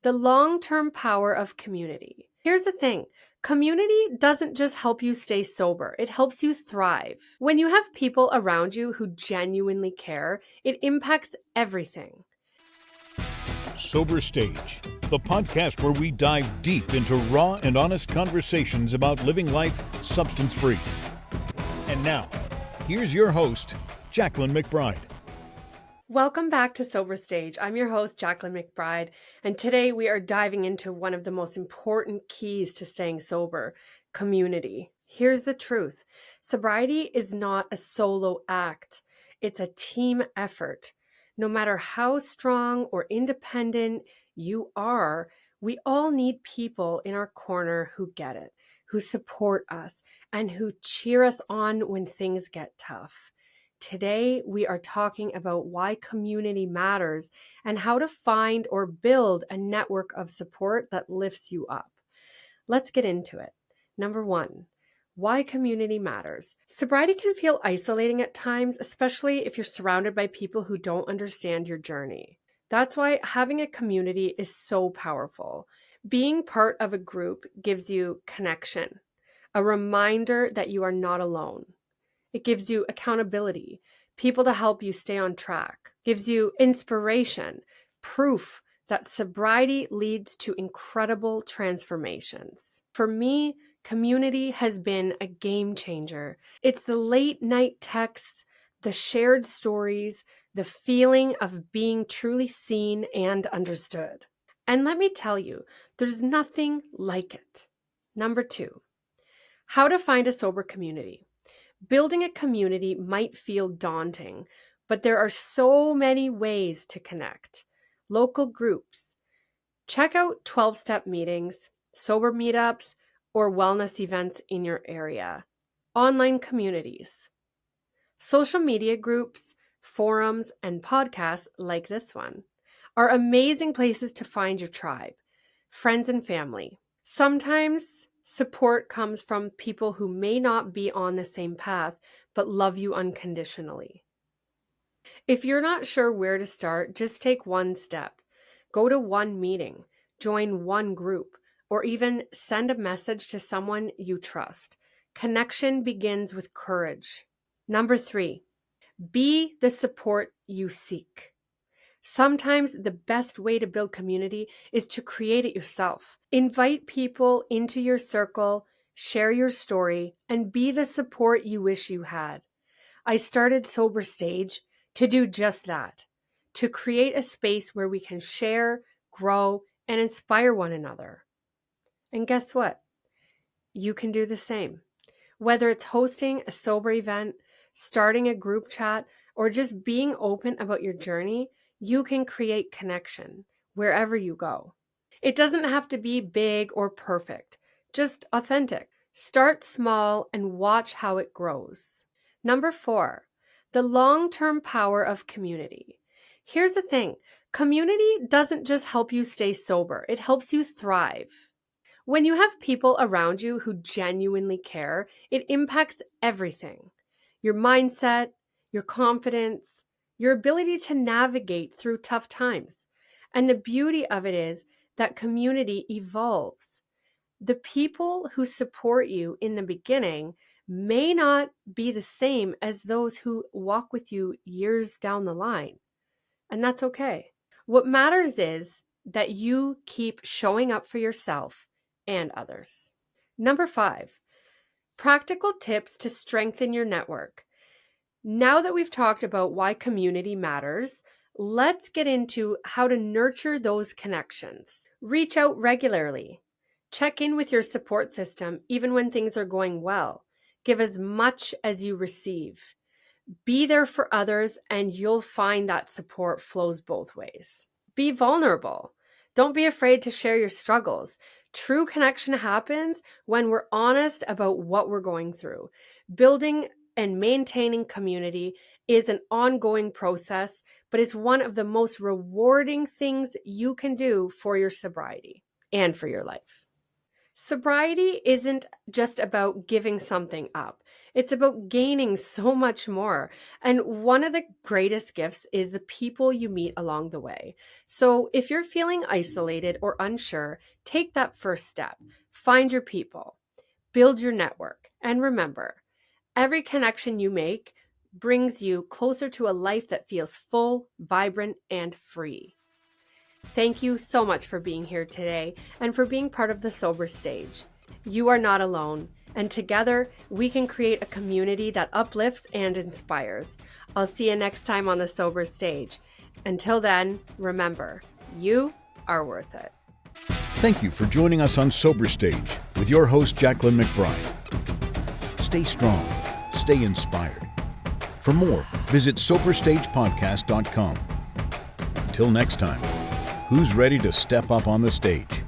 The long-term power of community. Here's the thing. Community doesn't just help you stay sober, it helps you thrive. When you have people around you who genuinely care, it impacts everything. Sober Stage, the podcast where we dive deep into raw and honest conversations about living life substance-free. And now, here's your host, Jaclyn McBride. Welcome back to Sober Stage. I'm your host, Jaclyn McBride, and today we are diving into one of the most important keys to staying sober, community. Here's the truth. Sobriety is not a solo act. It's a team effort. No matter how strong or independent you are, we all need people in our corner who get it, who support us, and who cheer us on when things get tough. Today, we are talking about why community matters and how to find or build a network of support that lifts you up. Let's get into it. Number one, why community matters. Sobriety can feel isolating at times, especially if you're surrounded by people who don't understand your journey. That's why having a community is so powerful. Being part of a group gives you connection, a reminder that you are not alone. It gives you accountability, people to help you stay on track, gives you inspiration, proof that sobriety leads to incredible transformations. For me, community has been a game changer. It's the late night texts, the shared stories, the feeling of being truly seen and understood. And let me tell you, there's nothing like it. Number two, how to find a sober community. Building a community might feel daunting, but there are so many ways to connect. Local groups. Check out 12-step meetings, sober meetups, or wellness events in your area. Online communities. Social media groups, forums, and podcasts like this one are amazing places to find your tribe, friends and family. Sometimes support comes from people who may not be on the same path, but love you unconditionally. If you're not sure where to start, just take one step. Go to one meeting, join one group, or even send a message to someone you trust. Connection begins with courage. Number three, be the support you seek. Sometimes the best way to build community is to create it yourself. Invite people into your circle, share your story, and be the support you wish you had. I started Sober Stage to do just that, to create a space where we can share, grow, and inspire one another. And guess what? You can do the same. Whether it's hosting a sober event, starting a group chat, or just being open about your journey, you can create connection wherever you go. It doesn't have to be big or perfect, just authentic. Start small and watch how it grows. Number four, the long-term power of community. Here's the thing, community doesn't just help you stay sober, it helps you thrive. When you have people around you who genuinely care, it impacts everything. Your mindset, your confidence, your ability to navigate through tough times. And the beauty of it is that community evolves. The people who support you in the beginning may not be the same as those who walk with you years down the line. And that's okay. What matters is that you keep showing up for yourself and others. Number five, practical tips to strengthen your network. Now that we've talked about why community matters, let's get into how to nurture those connections. Reach out regularly. Check in with your support system even when things are going well. Give as much as you receive. Be there for others and you'll find that support flows both ways. Be vulnerable. Don't be afraid to share your struggles. True connection happens when we're honest about what we're going through. Building and maintaining community is an ongoing process, but it's one of the most rewarding things you can do for your sobriety and for your life. Sobriety isn't just about giving something up. It's about gaining so much more. And one of the greatest gifts is the people you meet along the way. So if you're feeling isolated or unsure, take that first step. Find your people, build your network, and remember, every connection you make brings you closer to a life that feels full, vibrant, and free. Thank you so much for being here today and for being part of the Sober Stage. You are not alone, and together we can create a community that uplifts and inspires. I'll see you next time on the Sober Stage. Until then, remember, you are worth it. Thank you for joining us on Sober Stage with your host, Jaclyn McBride. Stay strong, stay inspired. For more, visit SoberStagePodcast.com. Until next time, who's ready to step up on the stage?